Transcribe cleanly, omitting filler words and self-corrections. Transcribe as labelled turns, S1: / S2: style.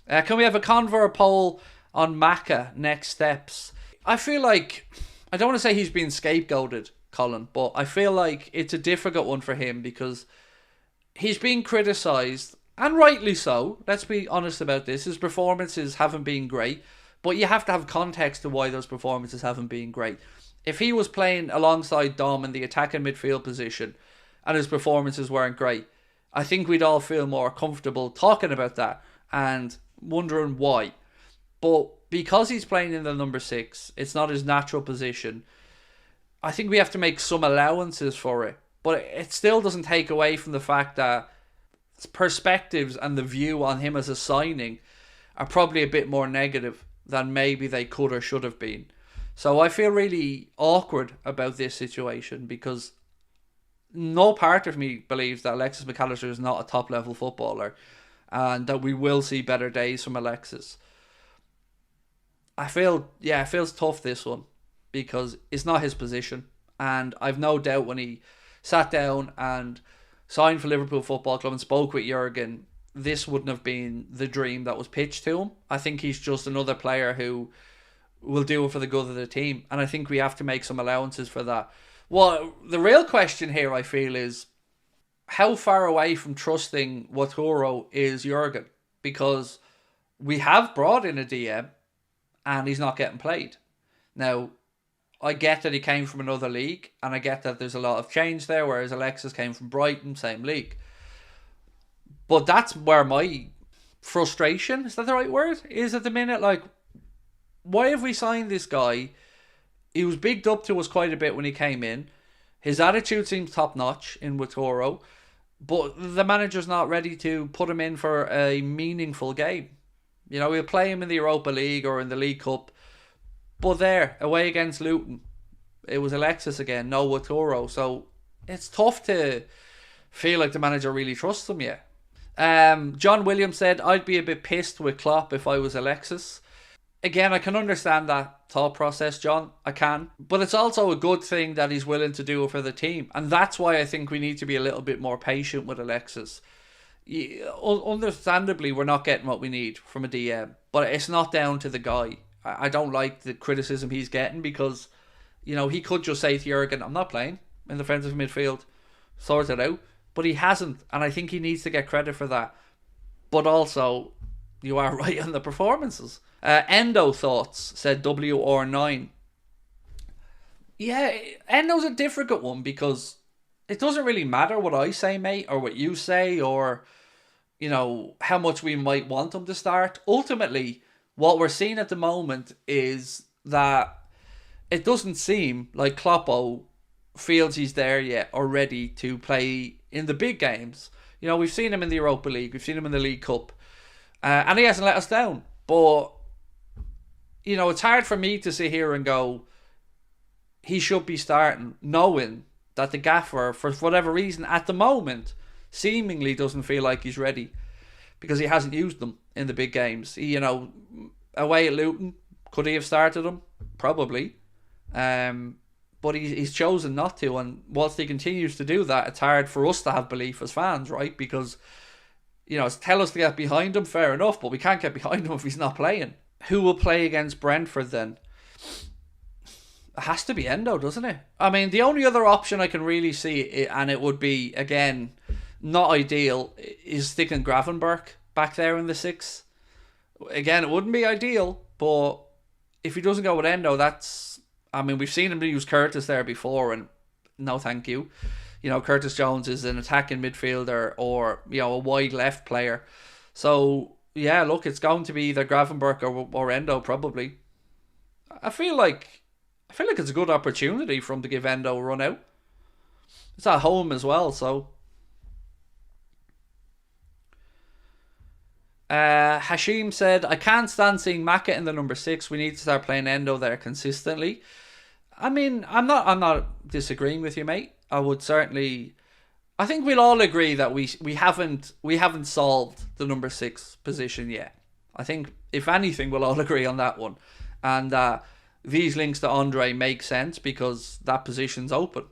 S1: Can we have a Conver poll on Macca next steps? I feel like, I don't want to say he's been scapegoated, Colin, but I feel like it's a difficult one for him because he's been criticised, and rightly so. Let's be honest about this. His performances haven't been great, but you have to have context to why those performances haven't been great. If he was playing alongside Dom in the attacking midfield position and his performances weren't great, I think we'd all feel more comfortable talking about that and wondering why. But because he's playing in the number 6, it's not his natural position. I think we have to make some allowances for it. But it still doesn't take away from the fact that perspectives and the view on him as a signing are probably a bit more negative than maybe they could or should have been. So I feel really awkward about this situation because no part of me believes that Alexis Mac Allister is not a top level footballer and that we will see better days from Alexis. It feels tough, this one, because it's not his position. And I've no doubt when he sat down and signed for Liverpool Football Club and spoke with Jurgen, this wouldn't have been the dream that was pitched to him. I think he's just another player who will do it for the good of the team. And I think we have to make some allowances for that. Well, the real question here, I feel, is how far away from trusting Watoro is Jurgen? Because we have brought in a DM and he's not getting played. Now, I get that he came from another league and I get that there's a lot of change there, whereas Alexis came from Brighton, same league. But that's where my frustration, is that the right word, is at the minute. Like, why have we signed this guy? He was bigged up to us quite a bit when he came in. His attitude seems top notch in Watoro, but the manager's not ready to put him in for a meaningful game. You know, we'll play him in the Europa League or in the League Cup, but there, away against Luton, it was Alexis again, no Watoro. So it's tough to feel like the manager really trusts him yet. John Williams said, I'd be a bit pissed with Klopp if I was Alexis. Again, I can understand that thought process, John. I can. But it's also a good thing that he's willing to do it for the team. And that's why I think we need to be a little bit more patient with Alexis. Understandably, we're not getting what we need from a DM. But it's not down to the guy. I don't like the criticism he's getting because, you know, he could just say to Jurgen, I'm not playing in the defensive midfield. Sort it out. But he hasn't. And I think he needs to get credit for that. But also, you are right on the performances. Endo thoughts, said WR9. Yeah, Endo's a difficult one because it doesn't really matter what I say, mate, or what you say, or, you know, how much we might want him to start. Ultimately, what we're seeing at the moment is that it doesn't seem like Kloppo feels he's there yet or ready to play in the big games. You know, we've seen him in the Europa League, we've seen him in the League Cup, and he hasn't let us down. But, you know, it's hard for me to sit here and go, he should be starting, knowing that the gaffer, for whatever reason, at the moment, seemingly doesn't feel like he's ready because he hasn't used them in the big games. He, you know, away at Luton, could he have started him? Probably. But he's chosen not to, and whilst he continues to do that, it's hard for us to have belief as fans, right? Because, you know, tell us to get behind him, fair enough, but we can't get behind him if he's not playing. Who will play against Brentford then? It has to be Endo, doesn't it? I mean, the only other option I can really see, and it would be, again, not ideal, is sticking Gravenberch back there in the 6. Again, it wouldn't be ideal, but if he doesn't go with Endo, that's... I mean, we've seen him use Curtis there before, and no thank you. You know, Curtis Jones is an attacking midfielder or, you know, a wide left player. So, yeah, look, it's going to be either Gravenberch or Endo, probably. I feel like it's a good opportunity for him to give Endo a run out. It's at home as well, so... Hashim said, I can't stand seeing Macca in the number 6. We need to start playing Endo there consistently. I mean, I'm not disagreeing with you, mate. I would certainly... I think we'll all agree that we haven't solved the number 6 position yet. I think, if anything, we'll all agree on that one. And these links to Andre make sense because that position's open.